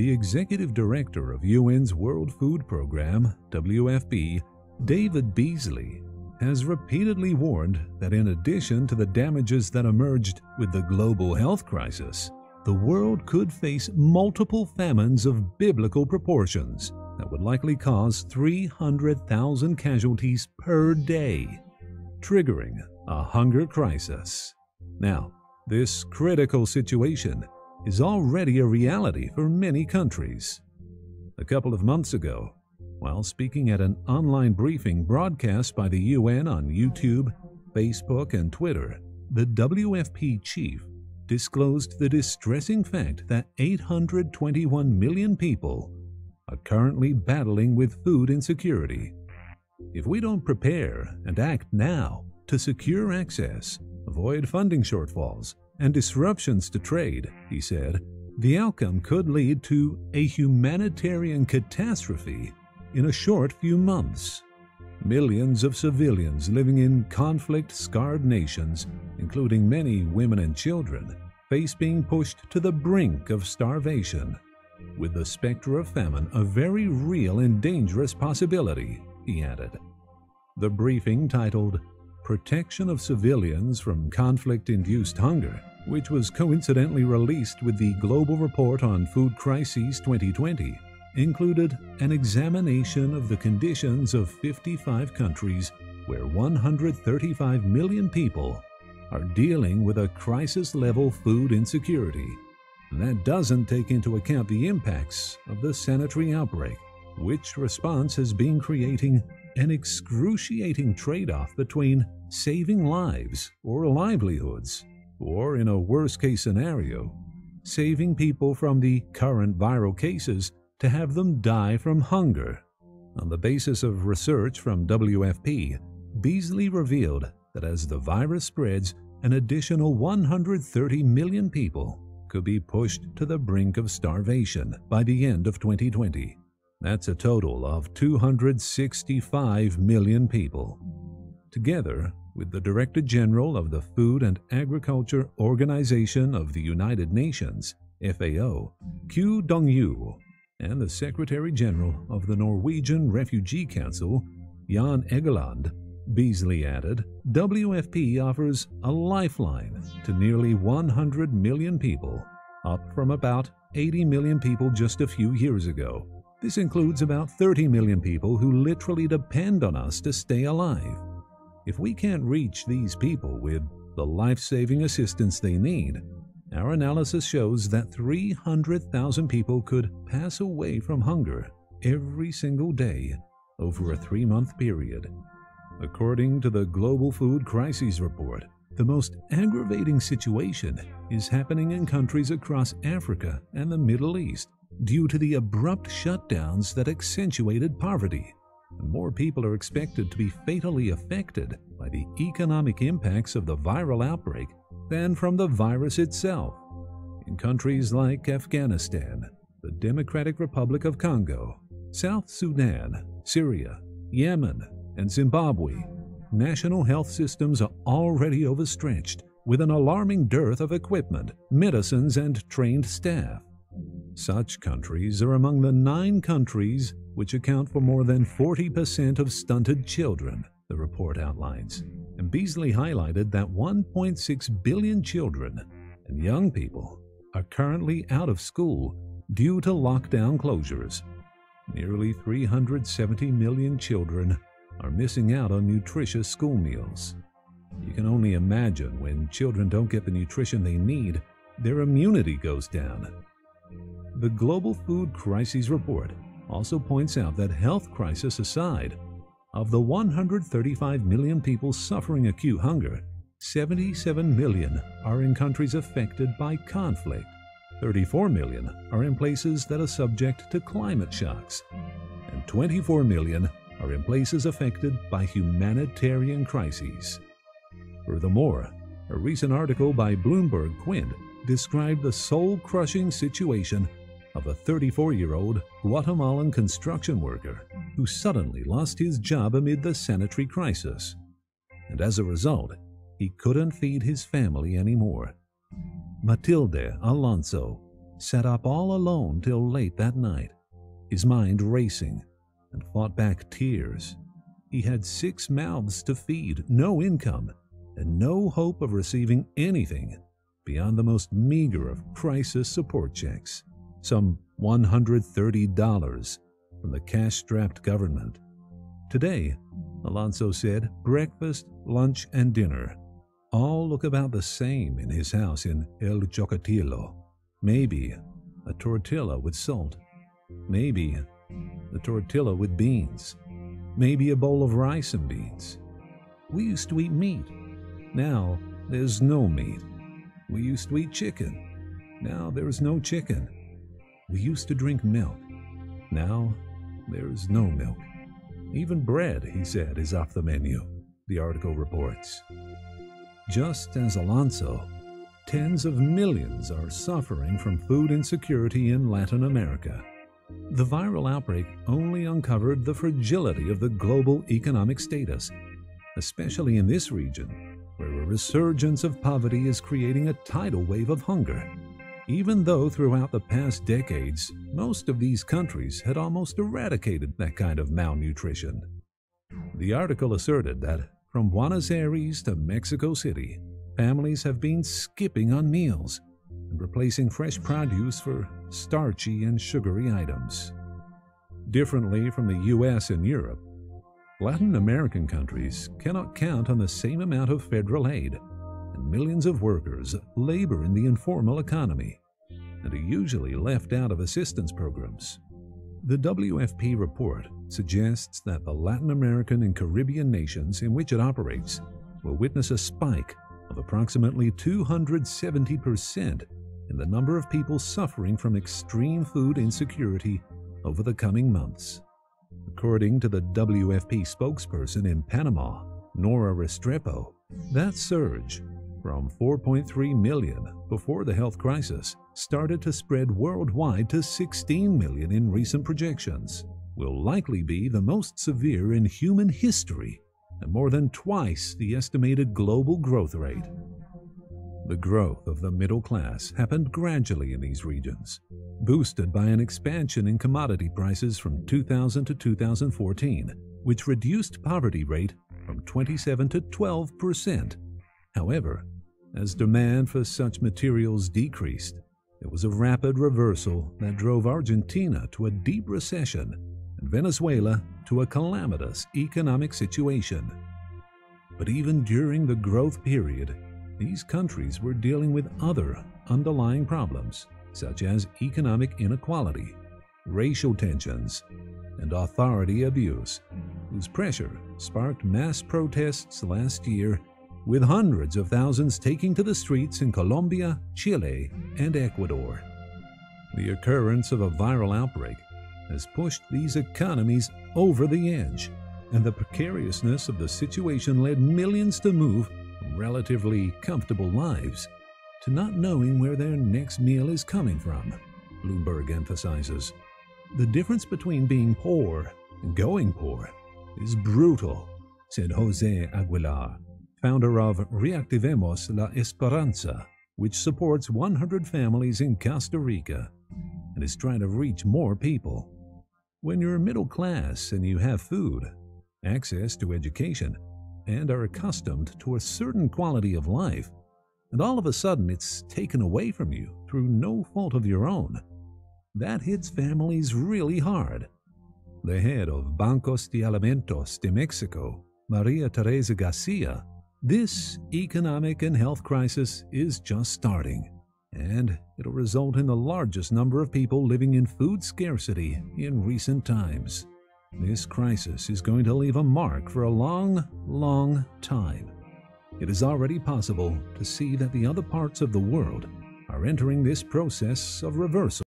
The executive director of UN's World Food Programme, WFP, David Beasley, has repeatedly warned that in addition to the damages that emerged with the global health crisis, the world could face multiple famines of biblical proportions that would likely cause 300,000 casualties per day, triggering a hunger crisis. Now, this critical situation is already a reality for many countries. A couple of months ago, while speaking at an online briefing broadcast by the UN on YouTube, Facebook, and Twitter, the WFP chief disclosed the distressing fact that 821 million people are currently battling with food insecurity. If we don't prepare and act now to secure access, avoid funding shortfalls, and disruptions to trade, he said, the outcome could lead to a humanitarian catastrophe in a short few months. Millions of civilians living in conflict-scarred nations, including many women and children, face being pushed to the brink of starvation, with the specter of famine a very real and dangerous possibility, he added. The briefing, titled Protection of Civilians from Conflict-Induced Hunger, which was coincidentally released with the Global Report on Food Crises 2020, included an examination of the conditions of 55 countries where 135 million people are dealing with a crisis-level food insecurity. And that doesn't take into account the impacts of the sanitary outbreak, which response has been creating an excruciating trade-off between saving lives or livelihoods, or in a worst-case scenario, saving people from the current viral cases to have them die from hunger. On the basis of research from WFP, Beasley revealed that as the virus spreads, an additional 130 million people could be pushed to the brink of starvation by the end of 2020. That's a total of 265 million people. Together with the Director General of the Food and Agriculture Organization of the United Nations, FAO, Q Dong-yu, and the Secretary General of the Norwegian Refugee Council, Jan Egeland, Beasley added, WFP offers a lifeline to nearly 100 million people, up from about 80 million people just a few years ago. This includes about 30 million people who literally depend on us to stay alive. If we can't reach these people with the life-saving assistance they need, our analysis shows that 300,000 people could pass away from hunger every single day over a 3-month period. According to the Global Food Crises Report, the most aggravating situation is happening in countries across Africa and the Middle East due to the abrupt shutdowns that accentuated poverty. More people are expected to be fatally affected by the economic impacts of the viral outbreak than from the virus itself. In countries like Afghanistan, the Democratic Republic of Congo, South Sudan, Syria, Yemen, and Zimbabwe, national health systems are already overstretched with an alarming dearth of equipment, medicines, and trained staff. Such countries are among the 9 countries which account for more than 40% of stunted children, the report outlines. And Beasley highlighted that 1.6 billion children and young people are currently out of school due to lockdown closures. Nearly 370 million children are missing out on nutritious school meals. You can only imagine when children don't get the nutrition they need, their immunity goes down. The Global Food Crises Report also points out that health crisis aside, of the 135 million people suffering acute hunger, 77 million are in countries affected by conflict. 34 million are in places that are subject to climate shocks, and 24 million are in places affected by humanitarian crises. Furthermore, a recent article by Bloomberg Quint described the soul-crushing situation of a 34-year-old Guatemalan construction worker who suddenly lost his job amid the sanitary crisis, and as a result, he couldn't feed his family anymore. Matilde Alonso, sat up all alone till late that night, his mind racing, and fought back tears. He had 6 mouths to feed, no income, and no hope of receiving anything beyond the most meager of crisis support checks, some $130 from the cash-strapped government. Today, Alonso said, breakfast, lunch, and dinner all look about the same in his house in El Chocotillo. Maybe a tortilla with salt, maybe a tortilla with beans, maybe a bowl of rice and beans. We used to eat meat. Now there's no meat. We used to eat chicken. Now there is no chicken. We used to drink milk. Now there is no milk. Even bread, he said, is off the menu, the article reports. Just as Alonso, tens of millions are suffering from food insecurity in Latin America. The viral outbreak only uncovered the fragility of the global economic status, especially in this region, where a resurgence of poverty is creating a tidal wave of hunger, even though throughout the past decades, most of these countries had almost eradicated that kind of malnutrition. The article asserted that from Buenos Aires to Mexico City, families have been skipping on meals and replacing fresh produce for starchy and sugary items. Differently from the US and Europe, Latin American countries cannot count on the same amount of federal aid, and millions of workers labor in the informal economy and are usually left out of assistance programs. The WFP report suggests that the Latin American and Caribbean nations in which it operates will witness a spike of approximately 270% in the number of people suffering from extreme food insecurity over the coming months. According to the WFP spokesperson in Panama, Nora Restrepo, that surge from 4.3 million before the health crisis started to spread worldwide to 16 million in recent projections, will likely be the most severe in human history and more than twice the estimated global growth rate. The growth of the middle class happened gradually in these regions, boosted by an expansion in commodity prices from 2000 to 2014, which reduced poverty rate from 27 to 12%. However, as demand for such materials decreased, there was a rapid reversal that drove Argentina to a deep recession and Venezuela to a calamitous economic situation. But even during the growth period, these countries were dealing with other underlying problems, such as economic inequality, racial tensions, and authority abuse, whose pressure sparked mass protests last year, with hundreds of thousands taking to the streets in Colombia, Chile, and Ecuador. The occurrence of a viral outbreak has pushed these economies over the edge, and the precariousness of the situation led millions to move from relatively comfortable lives to not knowing where their next meal is coming from, Bloomberg emphasizes. The difference between being poor and going poor is brutal, said José Aguilar, founder of Reactivemos la Esperanza, which supports 100 families in Costa Rica and is trying to reach more people. When you're middle class and you have food, access to education, and are accustomed to a certain quality of life, and all of a sudden it's taken away from you through no fault of your own, that hits families really hard. The head of Bancos de Alimentos de Mexico, Maria Teresa Garcia, this economic and health crisis is just starting, and it'll result in the largest number of people living in food scarcity in recent times. This crisis is going to leave a mark for a long, long time. It is already possible to see that the other parts of the world are entering this process of reversal.